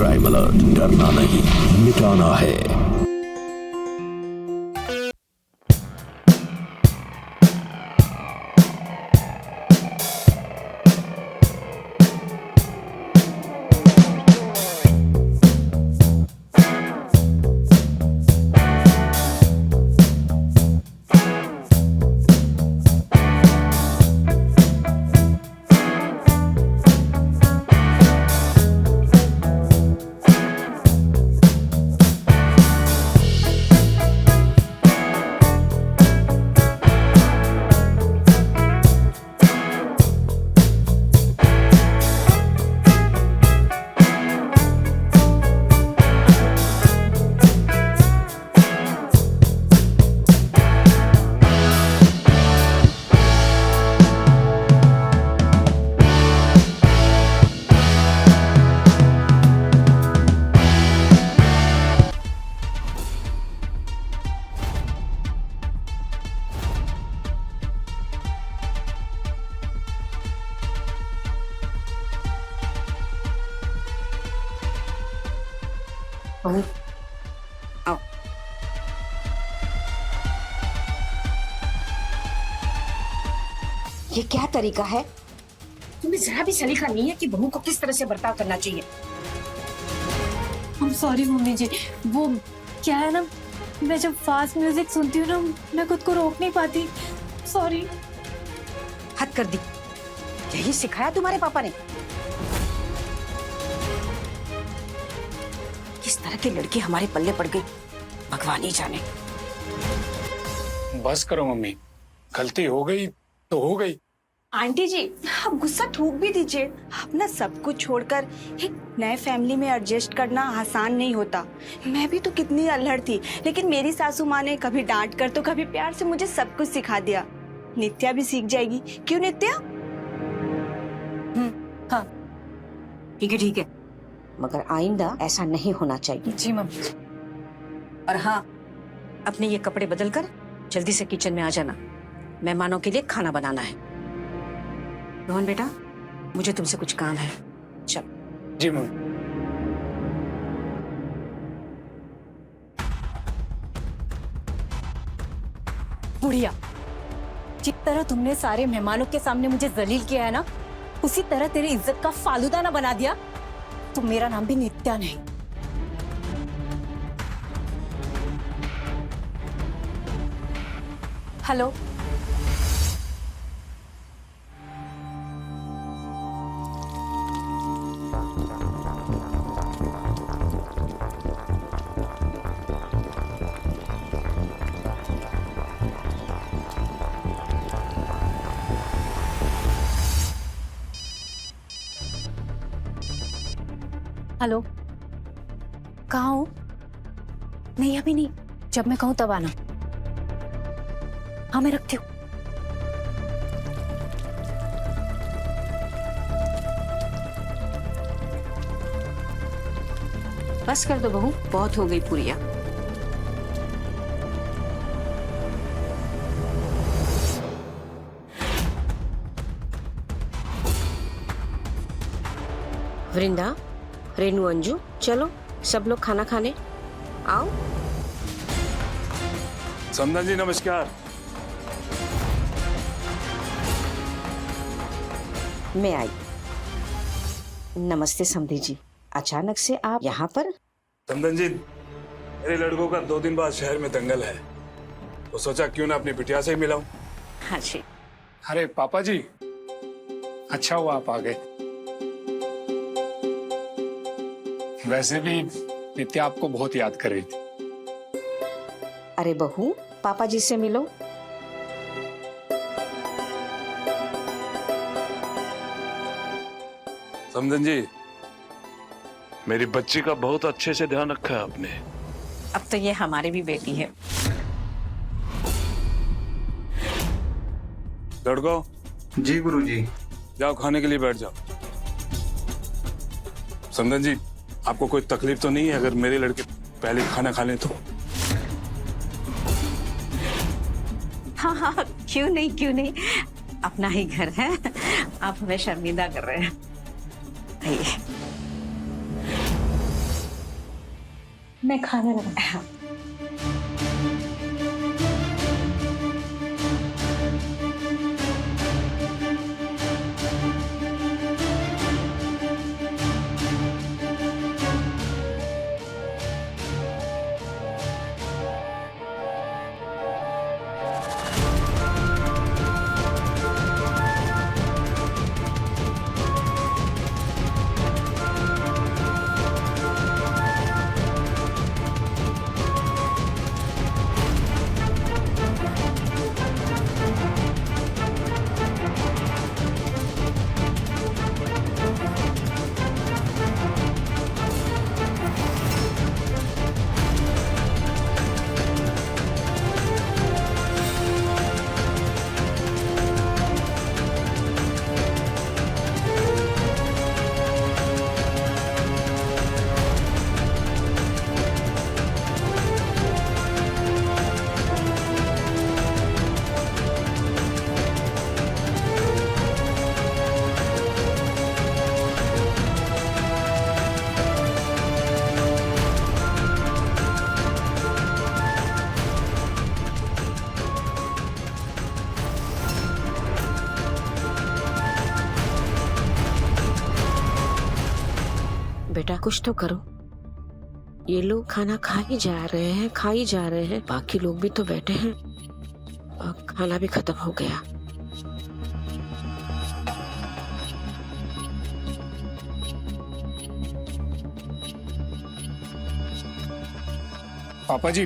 Crime alert, डरना नहीं मिटाना है। बहू आओ। ये क्या तरीका है? तुम्हें जरा भी सलीका नहीं है कि बहू को किस तरह से बर्ताव करना चाहिए। I'm sorry मम्मी जी, वो क्या है ना, मैं जब फास्ट म्यूजिक सुनती हूँ ना, मैं खुद को रोक नहीं पाती। सॉरी। हद कर दी। यही सिखाया तुम्हारे पापा ने? किस तरह की लड़की हमारे पल्ले पड़ गई, भगवान ही जाने। बस करो मम्मी, गलती हो गई तो हो गई। आंटी जी, आप गुस्सा थूक भी दीजिए। अपना सब कुछ छोड़कर एक नए फैमिली में एडजस्ट करना आसान नहीं होता। मैं भी तो कितनी अल्हड़ थी, लेकिन मेरी सासू माँ ने कभी डांट कर तो कभी प्यार से मुझे सब कुछ सिखा दिया। नित्या भी सीख जाएगी, क्यों नित्या? हाँ ठीक है, मगर आइंदा ऐसा नहीं होना चाहिए। जी मम्मी। और हाँ, अपने ये कपड़े बदल कर जल्दी से किचन में आ जाना, मेहमानों के लिए खाना बनाना है। रोहन बेटा, मुझे तुमसे कुछ काम है, चल। जी मम्मी। बुढ़िया, जिस तरह तुमने सारे मेहमानों के सामने मुझे जलील किया है ना, उसी तरह तेरी इज्जत का फालूदा ना बना दिया तो मेरा नाम भी नित्या नहीं। हेलो, हेलो, कहाँ हो? नहीं अभी नहीं, जब मैं कहूँ तब आना। हाँ मैं रखती हूँ। बस कर दो बहू, बहुत हो गई पुरिया। वृंदा, रेनू, अंजू, चलो सब लोग खाना खाने आओ। समधन जी नमस्कार। मैं आई। नमस्ते समधी जी, अचानक से आप यहाँ पर? समधन जी, मेरे लड़कों का 2 दिन बाद शहर में दंगल है, तो सोचा क्यों ना अपनी बिटिया से ही मिलाऊं। हाँ जी। अरे पापा जी, अच्छा हुआ आप आ गए। वैसे भी नित्या आपको बहुत याद कर रही थी। अरे बहू, पापा जी से मिलो। समधन जी, मेरी बच्ची का बहुत अच्छे से ध्यान रखा है आपने। अब तो ये हमारी भी बेटी है। लड़को, जी गुरुजी। जाओ खाने के लिए बैठ जाओ। समधन जी, आपको कोई तकलीफ तो नहीं है अगर मेरे लड़के पहले खाना खा लें तो? हाँ हाँ, क्यों नहीं, अपना ही घर है। आप हमें शर्मिंदा कर रहे हैं। आइए। मैं खाना लगा। बेटा कुछ तो करो। ये लोग खाना खा ही जा रहे हैं, खा ही जा रहे हैं, बाकी लोग भी तो बैठे हैं और खाना भी खत्म हो गया। पापा जी,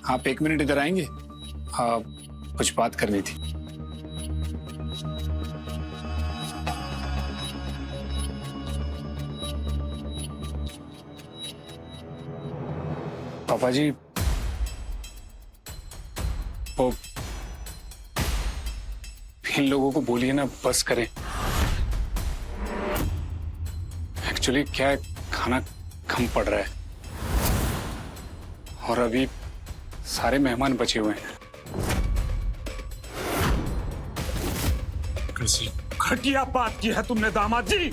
आप 1 मिनट इधर आएंगे? कुछ बात करनी थी। पापा जी, वो इन लोगों को बोलिए ना बस करें। एक्चुअली क्या है, खाना कम पड़ रहा है और अभी सारे मेहमान बचे हुए हैं। कैसी घटिया बात की है तुमने दामाद जी।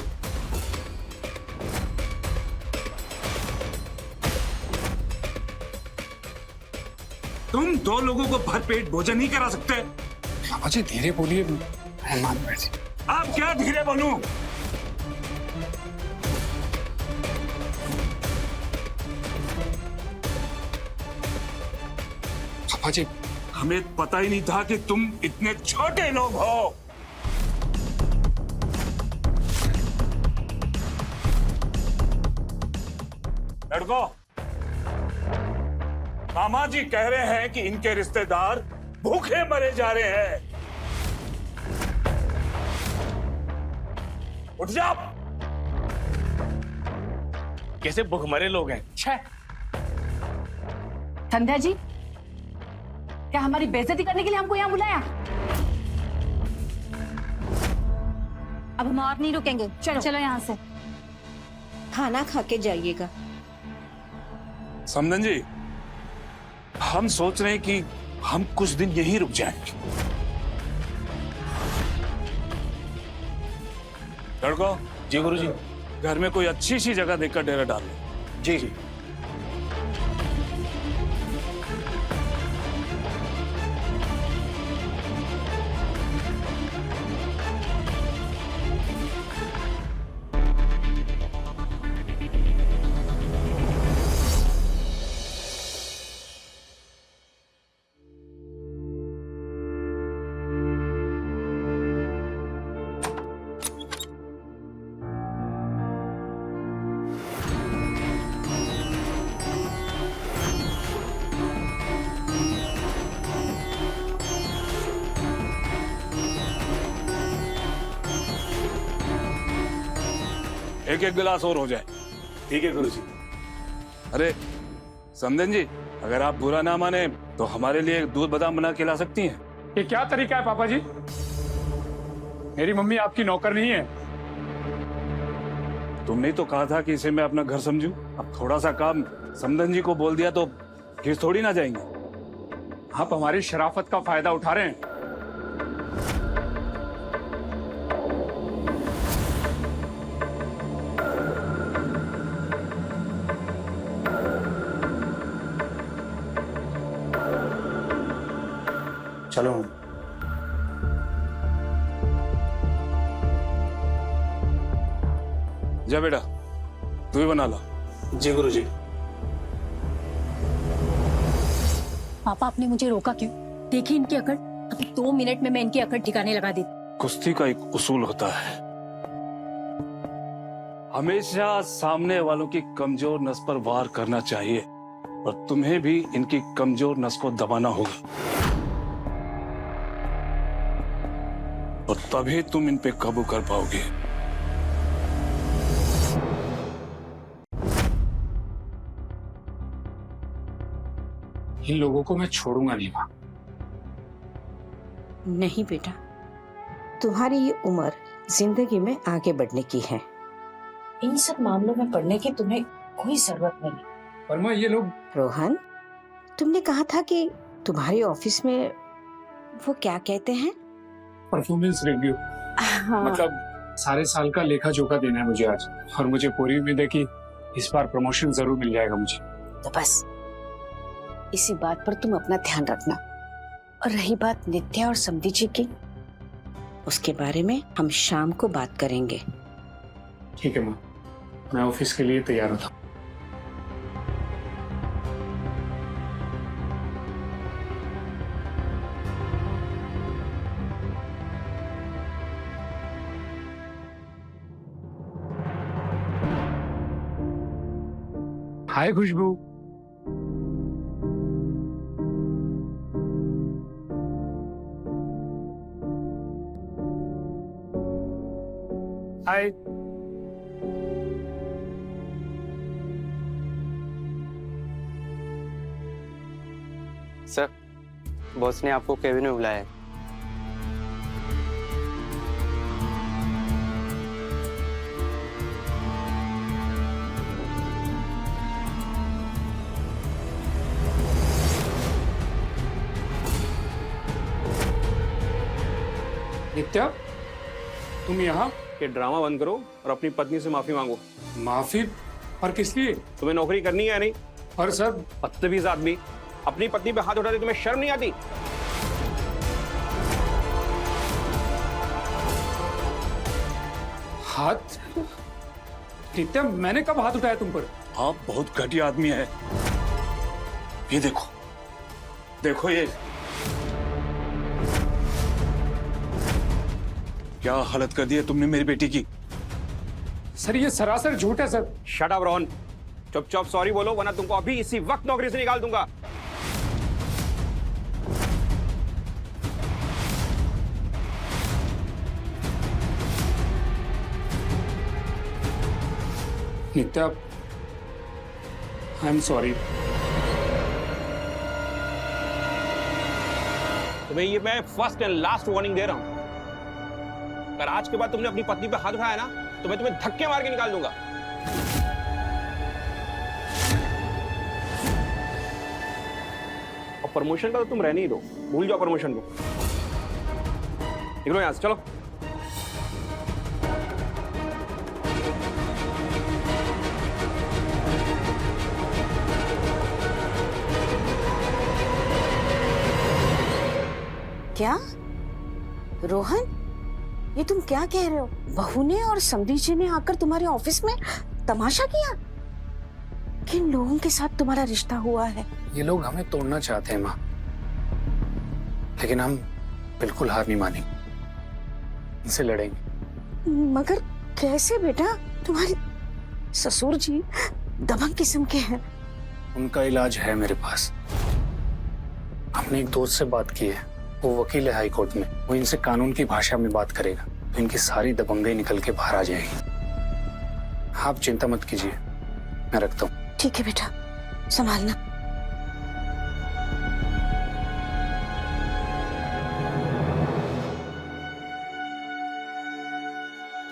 तुम 2 लोगों को भरपेट भोजन नहीं करा सकते? पापा जी धीरे बोलिए, मेहमान बैठे। आप क्या धीरे बोलूं? पापा जी, हमें पता ही नहीं था कि तुम इतने छोटे लोग हो। लड़को, मामा जी कह रहे हैं कि इनके रिश्तेदार भूखे मरे जा रहे हैं। उठ जाओ। कैसे भूखमरे लोग हैं? संध्या जी, क्या हमारी बेइज्जती करने के लिए हमको यहाँ बुलाया? अब हम और नहीं रुकेंगे, चलो चलो यहाँ से। खाना खा के जाइएगा। समधन जी, हम सोच रहे हैं कि हम कुछ दिन यहीं रुक जाएंगे। लड़को, जी गुरुजी। घर में कोई अच्छी सी जगह देखकर डेरा डाल लो। जी जी। एक गिलास और हो जाए। ठीक है गुरुजी। अरे समधन जी, अगर आप बुरा ना माने तो हमारे लिए दूध बादाम बना के ला सकती हैं। ये क्या तरीका है पापा जी? मेरी मम्मी आपकी नौकर नहीं है। तुमने तो कहा था कि इसे मैं अपना घर समझूं। अब थोड़ा सा काम समधन जी को बोल दिया तो घिस थोड़ी ना जाएंगे। आप हमारी शराफत का फायदा उठा रहे हैं। चलो। जा बेटा, तू ही बना ला। जी गुरुजी। पापा आपने मुझे रोका क्यों? देखिए इनकी अकड़, अभी 2 मिनट में मैं इनकी अकड़ ठिकाने लगा देती। कुश्ती का एक उसूल होता है, हमेशा सामने वालों की कमजोर नस पर वार करना चाहिए और तुम्हें भी इनकी कमजोर नस को दबाना होगा, और तभी तुम इन पे काबू कर पाओगे। इन लोगों को मैं छोड़ूंगा नहीं माँ। नहीं बेटा, तुम्हारी ये उम्र जिंदगी में आगे बढ़ने की है। इन सब मामलों में पड़ने की तुम्हें कोई जरूरत नहीं। पर माँ ये लोग। रोहन, तुमने कहा था कि तुम्हारे ऑफिस में वो क्या कहते हैं? Performance review. हाँ। मतलब सारे साल का लेखा जोखा देना है मुझे आज, और मुझे पूरी उम्मीद है कि इस बार प्रमोशन जरूर मिल जाएगा मुझे। तो बस इसी बात पर तुम अपना ध्यान रखना। और रही बात नित्या और समधी जी की, उसके बारे में हम शाम को बात करेंगे। ठीक है माँ, मैं ऑफिस के लिए तैयार होता हूँ। हाय खुशबू। हाय। सर, बॉस ने आपको केबिन में बुलाया है। नित्या, तुम यहाँ? ये ड्रामा बंद करो और अपनी पत्नी से माफी मांगो। माफी? और किस लिए? तुम्हें नौकरी करनी है या नहीं? और सर, बदतमीज आदमी, अपनी पत्नी पे हाथ उठाते तुम्हें शर्म नहीं आती? हाथ? नित्या, मैंने कब हाथ उठाया तुम पर? आप बहुत घटिया आदमी है। ये देखो, देखो ये क्या हालत कर दी है तुमने मेरी बेटी की। सर ये सरासर झूठ है सर। शट अप रोहन, चुपचाप सॉरी बोलो वरना तुमको अभी इसी वक्त नौकरी से निकाल दूंगा। नित्या, आई एम सॉरी। तुम्हें ये मैं फर्स्ट एंड लास्ट वार्निंग दे रहा हूं। अगर आज के बाद तुमने अपनी पत्नी पे हाथ उठाया ना तो मैं तुम्हें धक्के मार के निकाल दूंगा। और प्रमोशन का तो तुम रहने ही दो, भूल जाओ प्रमोशन को। निकलो यहां से, चलो। क्या रोहन, ये तुम क्या कह रहे हो? बहू ने और समधी जी ने आकर तुम्हारे ऑफिस में तमाशा किया? किन लोगों के साथ तुम्हारा रिश्ता हुआ है? ये लोग हमें तोड़ना चाहते हैं माँ, लेकिन हम बिल्कुल हार नहीं मानेंगे, इनसे लड़ेंगे। मगर कैसे बेटा? तुम्हारे ससुर जी दबंग किस्म के हैं। उनका इलाज है मेरे पास। अपने एक दोस्त से बात की है, वो वकील है हाई कोर्ट में। वो इनसे कानून की भाषा में बात करेगा तो इनकी सारी दबंगई निकल के बाहर आ जाएगी। आप चिंता मत कीजिए, मैं रखता हूँ। ठीक है बेटा, संभालना।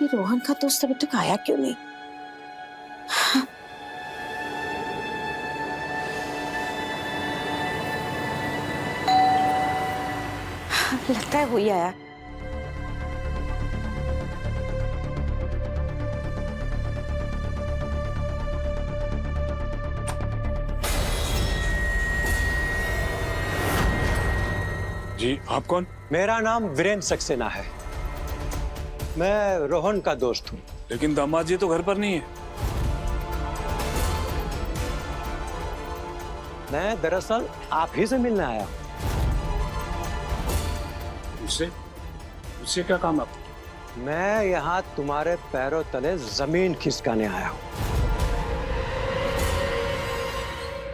ये रोहन का दोस्त अभी तक आया क्यों नहीं? लगता है वही आया। जी जी, आप कौन? मेरा नाम वीरेंद्र सक्सेना है। मैं रोहन का दोस्त हूँ। लेकिन दामाद जी तो घर पर नहीं है। मैं दरअसल आप ही से मिलने आया हूँ। उससे क्या काम आपको? मैं यहाँ तुम्हारे पैरों तले जमीन खिसकाने आया हूँ।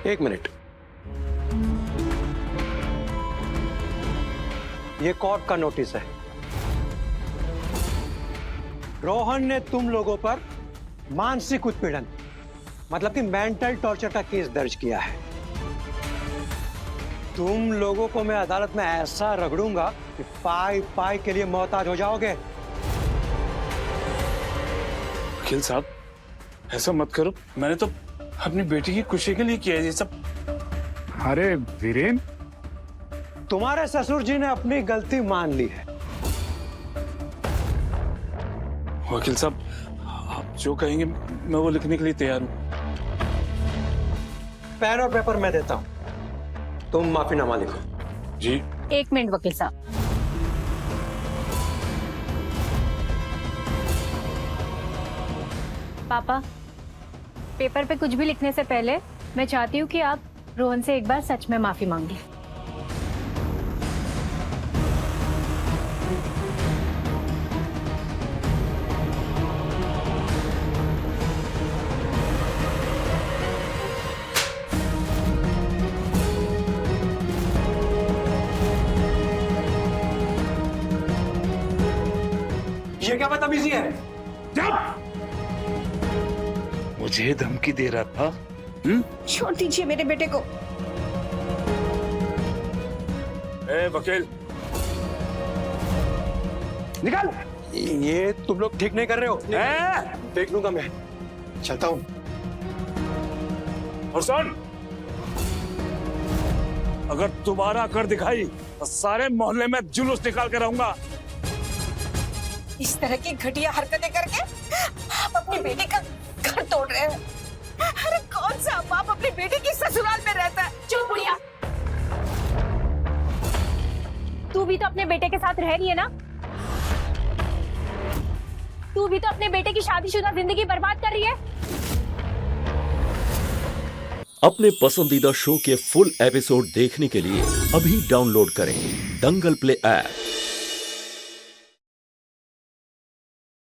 एक मिनट, ये कोर्ट का नोटिस है। रोहन ने तुम लोगों पर मानसिक उत्पीड़न मतलब कि मेंटल टॉर्चर का केस दर्ज किया है। तुम लोगों को मैं अदालत में ऐसा रगड़ूंगा कि पाई पाई के लिए मोहताज हो जाओगे। वकील साहब, ऐसा मत करो। मैंने तो अपनी बेटी की खुशी के लिए किया है ये सब। अरे वीरेंद्र, तुम्हारे ससुर जी ने अपनी गलती मान ली है। वकील साहब, आप जो कहेंगे मैं वो लिखने के लिए तैयार हूँ। पेन और पेपर मैं देता हूं, तुम माफीनामा लिखो। जी। 1 मिनट वकील साहब। पापा, पेपर पे कुछ भी लिखने से पहले मैं चाहती हूँ कि आप रोहन से एक बार सच में माफी मांग लें। ये क्या बदतमीजी है? जब मुझे धमकी दे रहा था। छोड़ दीजिए मेरे बेटे को। ए वकील, निकल। ये तुम लोग ठीक नहीं कर रहे हो। देख लूंगा मैं, चलता हूं। और सुन, अगर दोबारा कर दिखाई तो सारे मोहल्ले में जुलूस निकाल के रहूंगा। इस तरह की घटिया हरकतें करके आप अपनी बेटी का घर तोड़ रहे हैं। अरे कौन सा बाप अपनी बेटी की ससुराल में रहता है? चुप बुढ़िया। तू भी तो अपने बेटे के साथ रह रही है ना? तू भी तो अपने बेटे की शादीशुदा जिंदगी बर्बाद कर रही है। अपने पसंदीदा शो के फुल एपिसोड देखने के लिए अभी डाउनलोड करें दंगल प्ले ऐप।